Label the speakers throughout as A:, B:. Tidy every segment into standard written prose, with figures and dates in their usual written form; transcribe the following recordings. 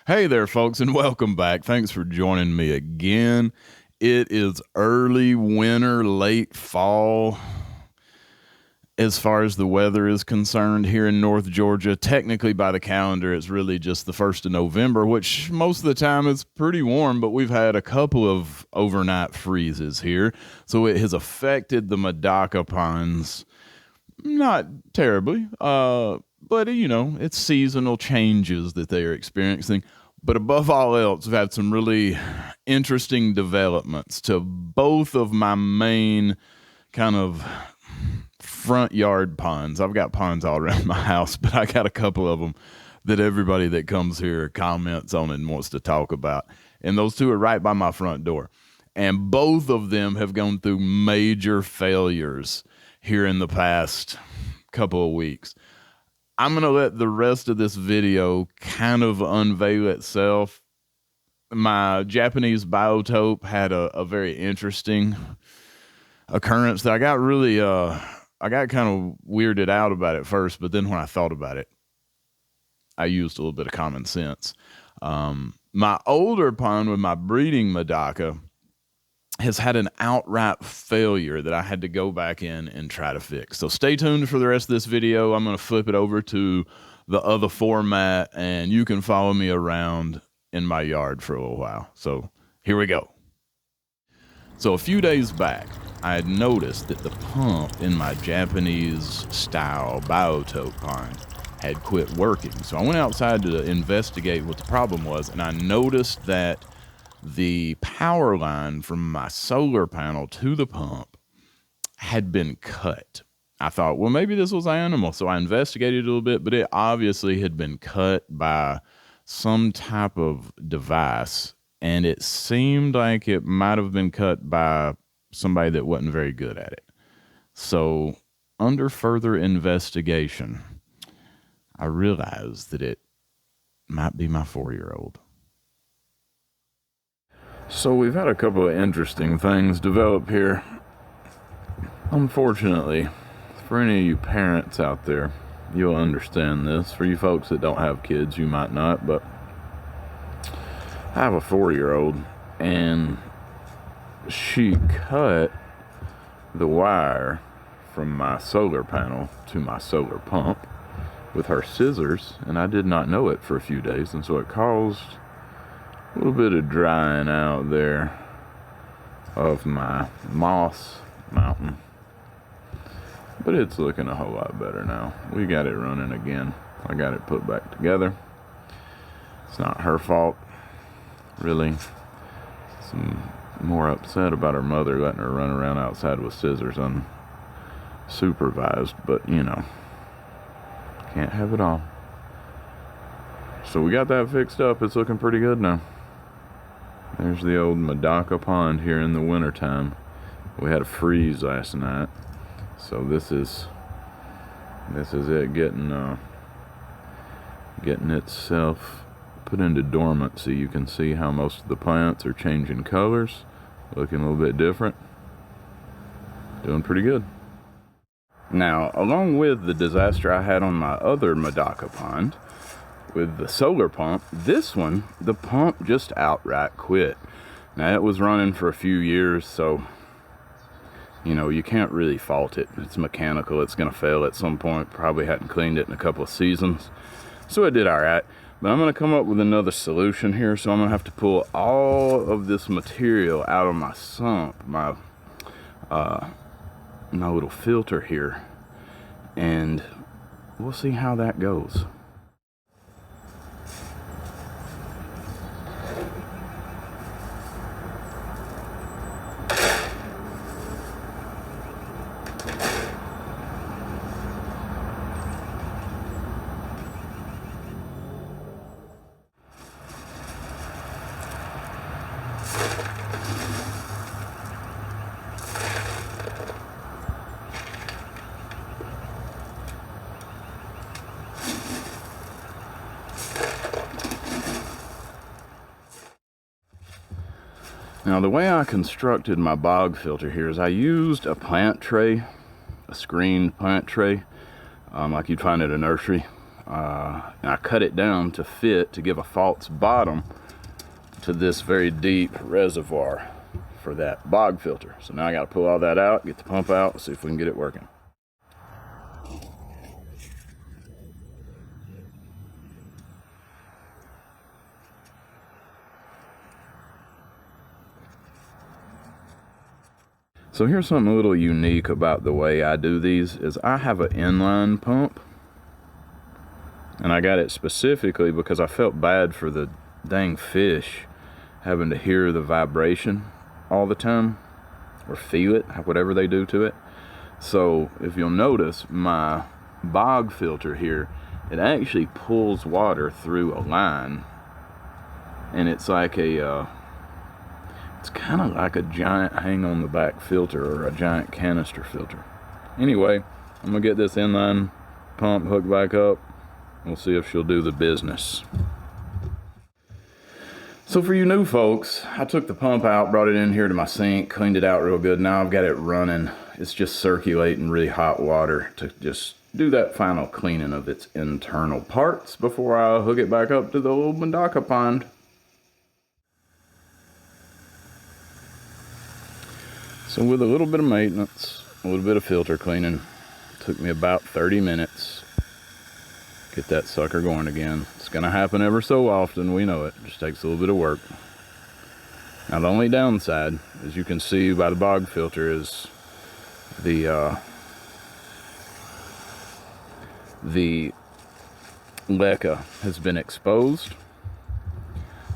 A: Hey there, folks, and welcome back. Thanks for joining me again. It is early winter, late fall. As far as the weather is concerned here in North Georgia, technically by the calendar, it's really just the 1st of November, which most of the time is pretty warm, but we've had a couple of overnight freezes here. So it has affected the Medaka ponds, not terribly, but it's seasonal changes that they are experiencing. But above all else, we've had some really interesting developments to both of my main kind of front yard ponds. I've got ponds all around my house, but I got a couple of them that everybody that comes here comments on and wants to talk about. And those two are right by my front door. And both of them have gone through major failures here in the past couple of weeks. I'm going to let the rest of this video kind of unveil itself. My Japanese biotope had a very interesting occurrence that I got kind of weirded out about it first, but then when I thought about it, I used a little bit of common sense. My older pond with my breeding Medaka has had an outright failure that I had to go back in and try to fix. So stay tuned for the rest of this video. I'm going to flip it over to the other format, and you can follow me around in my yard for a little while. So here we go. So a few days back, I had noticed that the pump in my Japanese style biotope pond had quit working. So I went outside to investigate what the problem was, and I noticed that the power line from my solar panel to the pump had been cut. I thought, well, maybe this was animal. So I investigated a little bit, but it obviously had been cut by some type of device. And it seemed like it might have been cut by somebody that wasn't very good at it. So under further investigation, I realized that it might be my 4-year-old. So we've had a couple of interesting things develop here. Unfortunately, for any of you parents out there, you'll understand this. For you folks that don't have kids, you might not, but I have a 4-year-old, and she cut the wire from my solar panel to my solar pump with her scissors, and I did not know it for a few days, and so it caused a little bit of drying out there of my moss mountain, but it's looking a whole lot better now. We got it running again. I got it put back together. It's not her fault, really. Some more upset about her mother letting her run around outside with scissors unsupervised, but can't have it all. So we got that fixed up. It's looking pretty good now. There's the old Medaka pond here in the wintertime. We had a freeze last night, so this is it getting itself put into dormancy. You can see how most of the plants are changing colors, looking a little bit different. Doing pretty good. Now, along with the disaster I had on my other Medaka pond with the solar pump, this one, the pump just outright quit. Now, it was running for a few years, so you can't really fault it. It's mechanical. It's going to fail at some point. Probably hadn't cleaned it in a couple of seasons, so it did all right. But I'm going to come up with another solution here, so I'm going to have to pull all of this material out of my sump, my little filter here, and we'll see how that goes. Now, the way I constructed my bog filter here is I used a plant tray, a screened plant tray, like you'd find at a nursery. and I cut it down to fit, to give a false bottom to this very deep reservoir for that bog filter. So now I got to pull all that out, get the pump out, see if we can get it working. So here's something a little unique about the way I do these, is I have an inline pump, and I got it specifically because I felt bad for the dang fish having to hear the vibration all the time, or feel it, whatever they do to it. So if you'll notice, my bog filter here, it actually pulls water through a line, and it's like a it's kind of like a giant hang on the back filter, or a giant canister filter. Anyway, I'm gonna get this inline pump hooked back up. We'll see if she'll do the business. So for you new folks, I took the pump out, brought it in here to my sink, cleaned it out real good. Now I've got it running. It's just circulating really hot water to just do that final cleaning of its internal parts before I hook it back up to the old Medaka pond. So with a little bit of maintenance, a little bit of filter cleaning, it took me about 30 minutes. Get that sucker going again. It's gonna happen ever so often, we know it. Just takes a little bit of work. Now the only downside, as you can see by the bog filter, is the leca has been exposed,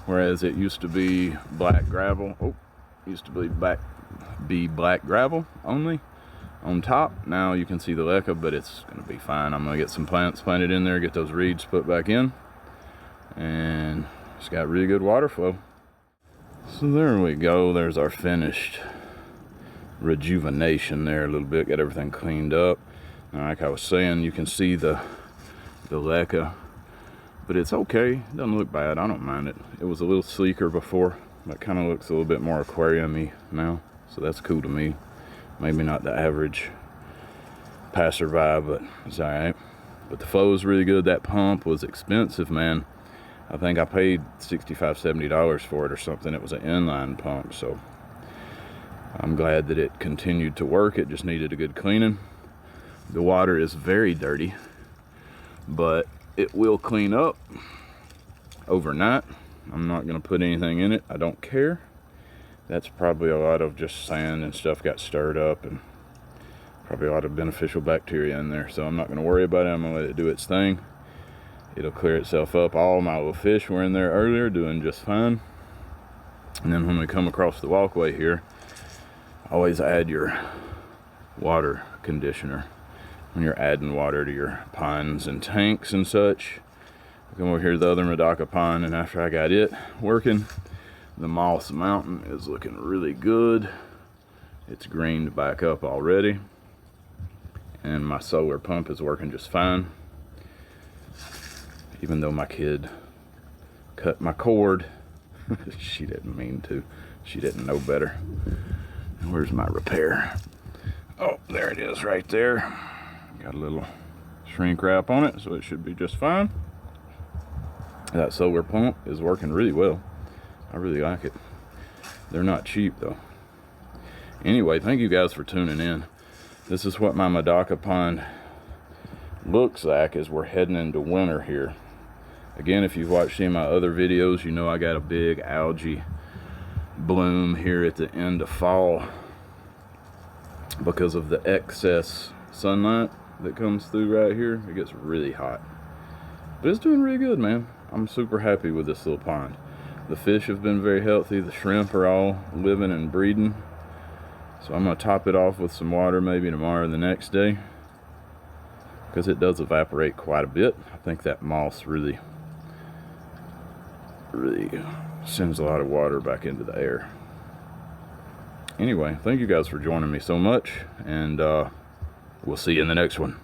A: whereas it used to be black gravel. Used to be black gravel only on top. Now you can see the leca, but it's gonna be fine. I'm gonna get some plants planted in there, get those reeds put back in, and it's got really good water flow. So there we go. There's our finished rejuvenation there a little bit. Got everything cleaned up. And like I was saying, you can see the leca, but it's okay. It doesn't look bad. I don't mind it. It was a little sleeker before. That kind of looks a little bit more aquarium-y now, so that's cool to me. Maybe not the average passerby, but it's all right. But the flow is really good. That pump was expensive, man. I think I paid $65–70 for it or something. It was an inline pump, so I'm glad that it continued to work. It just needed a good cleaning. The water is very dirty, but it will clean up overnight. I'm not going to put anything in it. I don't care. That's probably a lot of just sand and stuff got stirred up, and probably a lot of beneficial bacteria in there. So I'm not going to worry about it. I'm going to let it do its thing. It'll clear itself up. All my little fish were in there earlier doing just fine. And then when we come across the walkway here, always add your water conditioner when you're adding water to your ponds and tanks and such. Come over here to the other Medaka pond, and after I got it working, the moss mountain is looking really good. It's greened back up already, and my solar pump is working just fine, even though my kid cut my cord. She didn't mean to. She didn't know better. Where's my repair? Oh, there it is right there. Got a little shrink wrap on it, so it should be just fine. That solar pump is working really well. I really like it. They're not cheap though. Anyway, thank you guys for tuning in. This is what my Medaka pond looks like as we're heading into winter here. Again, if you've watched any of my other videos, you know I got a big algae bloom here at the end of fall because of the excess sunlight that comes through right here. It gets really hot, but it's doing really good, man. I'm super happy with this little pond. The fish have been very healthy. The shrimp are all living and breeding. So I'm going to top it off with some water maybe tomorrow or the next day, because it does evaporate quite a bit. I think that moss really sends a lot of water back into the air. Anyway, thank you guys for joining me so much, and we'll see you in the next one.